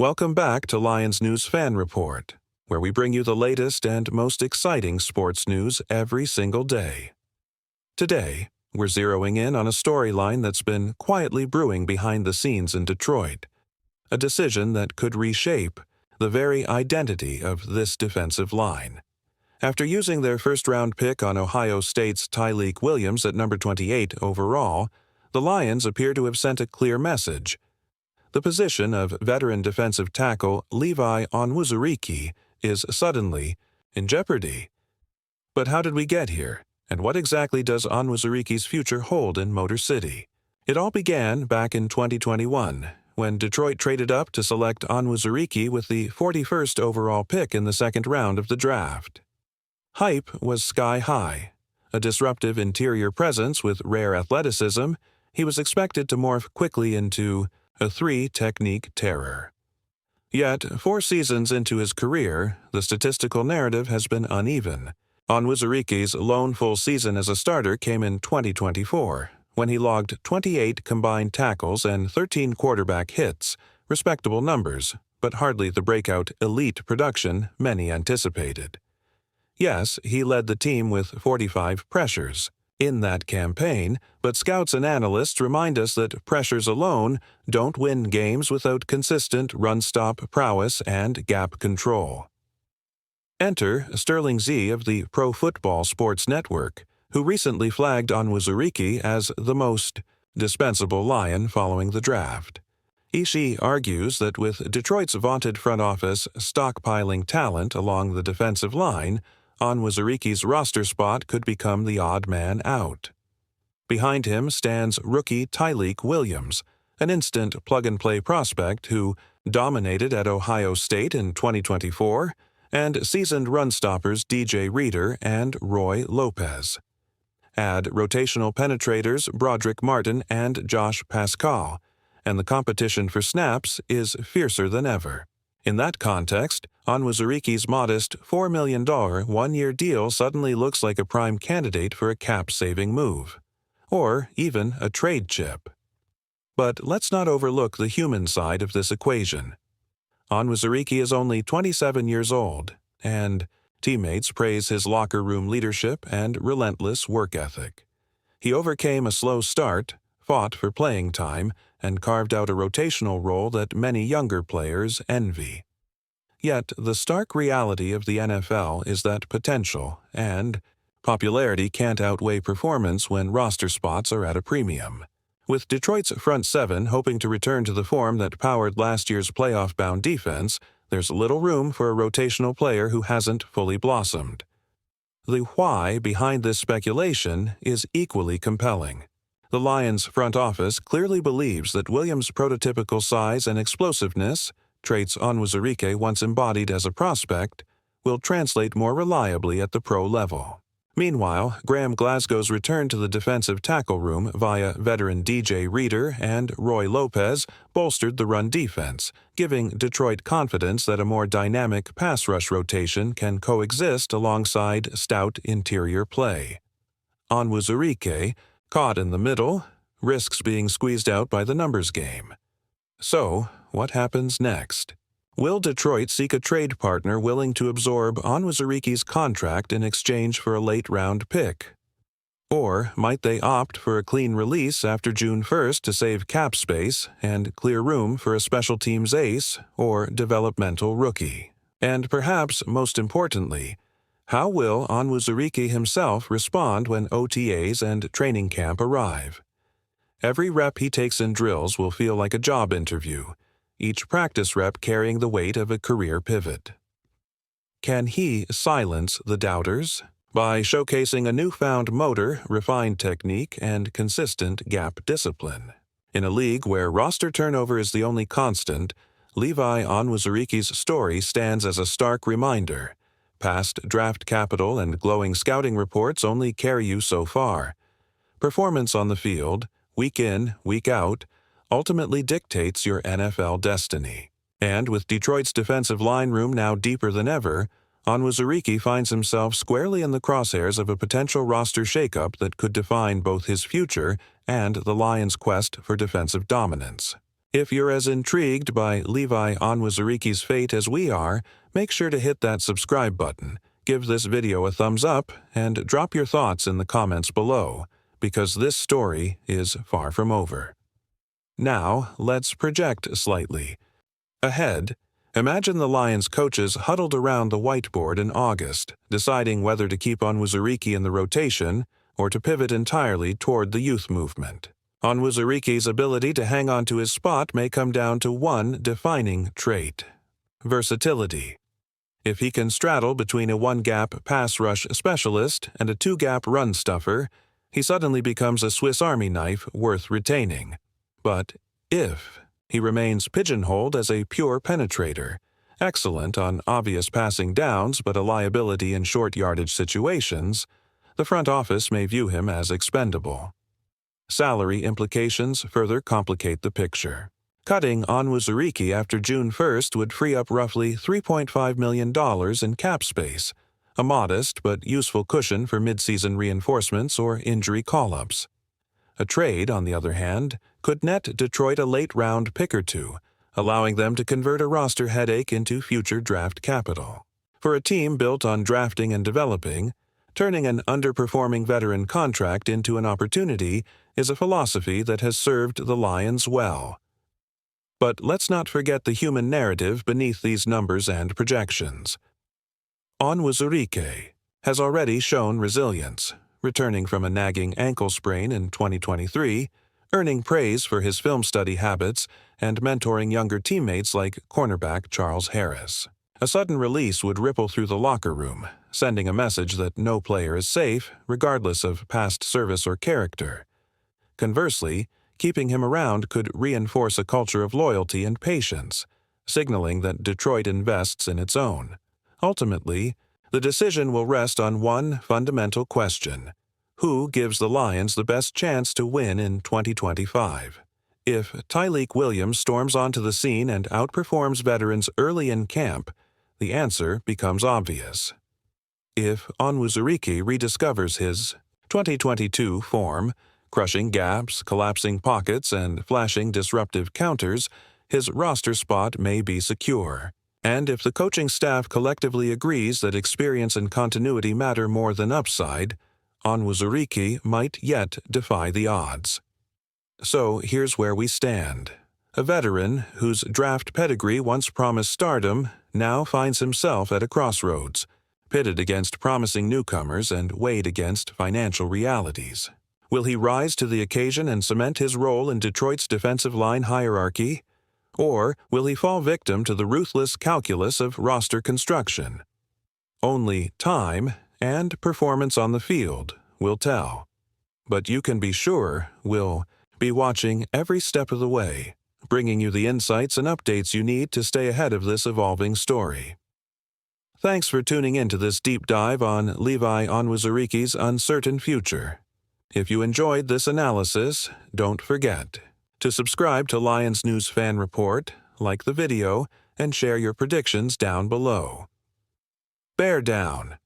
Welcome back to Lions News Fan Report, where we bring you the latest and most exciting sports news every single day. Today, we're zeroing in on a storyline that's been quietly brewing behind the scenes in Detroit, a decision that could reshape the very identity of this defensive line. After using their first-round pick on Ohio State's Tyleik Williams at number 28 overall, the Lions appear to have sent a clear message. The position of veteran defensive tackle Levi Anuzariki is suddenly in jeopardy. But how did we get here, and what exactly does Anuzariki's future hold in Motor City? It all began back in 2021, when Detroit traded up to select Anuzariki with the 41st overall pick in the second round of the draft. Hype was sky high. A disruptive interior presence with rare athleticism, he was expected to morph quickly into a three-technique terror. Yet, 4 seasons into his career, the statistical narrative has been uneven. Anuzariki's lone full season as a starter came in 2024, when he logged 28 combined tackles and 13 quarterback hits, respectable numbers, but hardly the breakout elite production many anticipated. Yes, he led the team with 45 pressures in that campaign, but scouts and analysts remind us that pressures alone don't win games without consistent run-stop prowess and gap control. Enter Sterling Z of the Pro Football Sports Network, who recently flagged Anuzariki as the most dispensable Lion following the draft. Ishii argues that with Detroit's vaunted front office stockpiling talent along the defensive line, Anuzariki's roster spot could become the odd man out. Behind him stands rookie Tyleik Williams, an instant plug-and-play prospect who dominated at Ohio State in 2024, and seasoned run-stoppers DJ Reader and Roy Lopez. Add rotational penetrators Broderick Martin and Josh Pascal, and the competition for snaps is fiercer than ever. In that context, Anuzariki's modest $4 million one-year deal suddenly looks like a prime candidate for a cap-saving move, or even a trade chip. But let's not overlook the human side of this equation. Anuzariki is only 27 years old, and teammates praise his locker room leadership and relentless work ethic. He overcame a slow start, fought for playing time, and carved out a rotational role that many younger players envy. Yet the stark reality of the NFL is that potential and popularity can't outweigh performance when roster spots are at a premium. With Detroit's front seven hoping to return to the form that powered last year's playoff-bound defense, there's little room for a rotational player who hasn't fully blossomed. The why behind this speculation is equally compelling. The Lions' front office clearly believes that Williams' prototypical size and explosiveness, traits Anuzariki once embodied as a prospect, will translate more reliably at the pro level. Meanwhile, Graham Glasgow's return to the defensive tackle room via veteran DJ Reader and Roy Lopez bolstered the run defense, giving Detroit confidence that a more dynamic pass rush rotation can coexist alongside stout interior play. Anuzariki, caught in the middle, risks being squeezed out by the numbers game. So, what happens next? Will Detroit seek a trade partner willing to absorb Anuzariki's contract in exchange for a late-round pick? Or might they opt for a clean release after June 1st to save cap space and clear room for a special teams ace or developmental rookie? And perhaps most importantly, how will Anuzariki himself respond when OTAs and training camp arrive? Every rep he takes in drills will feel like a job interview, each practice rep carrying the weight of a career pivot. Can he silence the doubters? By showcasing a newfound motor, refined technique, and consistent gap discipline. In a league where roster turnover is the only constant, Levi Anuzariki's story stands as a stark reminder. Past draft capital and glowing scouting reports only carry you so far. Performance on the field, week in, week out, ultimately dictates your NFL destiny. And with Detroit's defensive line room now deeper than ever, Anuzariki finds himself squarely in the crosshairs of a potential roster shakeup that could define both his future and the Lions' quest for defensive dominance. If you're as intrigued by Levi Anuzariki's fate as we are, make sure to hit that subscribe button, give this video a thumbs up, and drop your thoughts in the comments below, because this story is far from over. Now, let's project slightly. Ahead, imagine the Lions coaches huddled around the whiteboard in August, deciding whether to keep Anuzariki in the rotation or to pivot entirely toward the youth movement. Anuzariki's ability to hang on to his spot may come down to one defining trait: versatility. If he can straddle between a one-gap pass rush specialist and a two-gap run stuffer, he suddenly becomes a Swiss Army knife worth retaining. But if he remains pigeonholed as a pure penetrator, excellent on obvious passing downs but a liability in short yardage situations, the front office may view him as expendable. Salary implications further complicate the picture. Cutting Anuzariki after June 1st would free up roughly $3.5 million in cap space, a modest but useful cushion for midseason reinforcements or injury call-ups. A trade, on the other hand, could net Detroit a late-round pick or two, allowing them to convert a roster headache into future draft capital. For a team built on drafting and developing, turning an underperforming veteran contract into an opportunity is a philosophy that has served the Lions well. But let's not forget the human narrative beneath these numbers and projections. Anuzariki has already shown resilience, returning from a nagging ankle sprain in 2023, earning praise for his film study habits and mentoring younger teammates like cornerback Charles Harris. A sudden release would ripple through the locker room, sending a message that no player is safe, regardless of past service or character. Conversely, keeping him around could reinforce a culture of loyalty and patience, signaling that Detroit invests in its own. Ultimately, the decision will rest on one fundamental question: who gives the Lions the best chance to win in 2025? If Tyleik Williams storms onto the scene and outperforms veterans early in camp, the answer becomes obvious. If Anuzariki rediscovers his 2022 form, crushing gaps, collapsing pockets, and flashing disruptive counters, his roster spot may be secure. And if the coaching staff collectively agrees that experience and continuity matter more than upside, Anuzariki might yet defy the odds. So here's where we stand. A veteran whose draft pedigree once promised stardom now finds himself at a crossroads, pitted against promising newcomers and weighed against financial realities. Will he rise to the occasion and cement his role in Detroit's defensive line hierarchy? Or will he fall victim to the ruthless calculus of roster construction? Only time and performance on the field will tell. But you can be sure we'll be watching every step of the way, bringing you the insights and updates you need to stay ahead of this evolving story. Thanks for tuning in to this deep dive on Levi Anuzariki's uncertain future. If you enjoyed this analysis, don't forget to subscribe to Lions News Fan Report, like the video, and share your predictions down below. Bear down.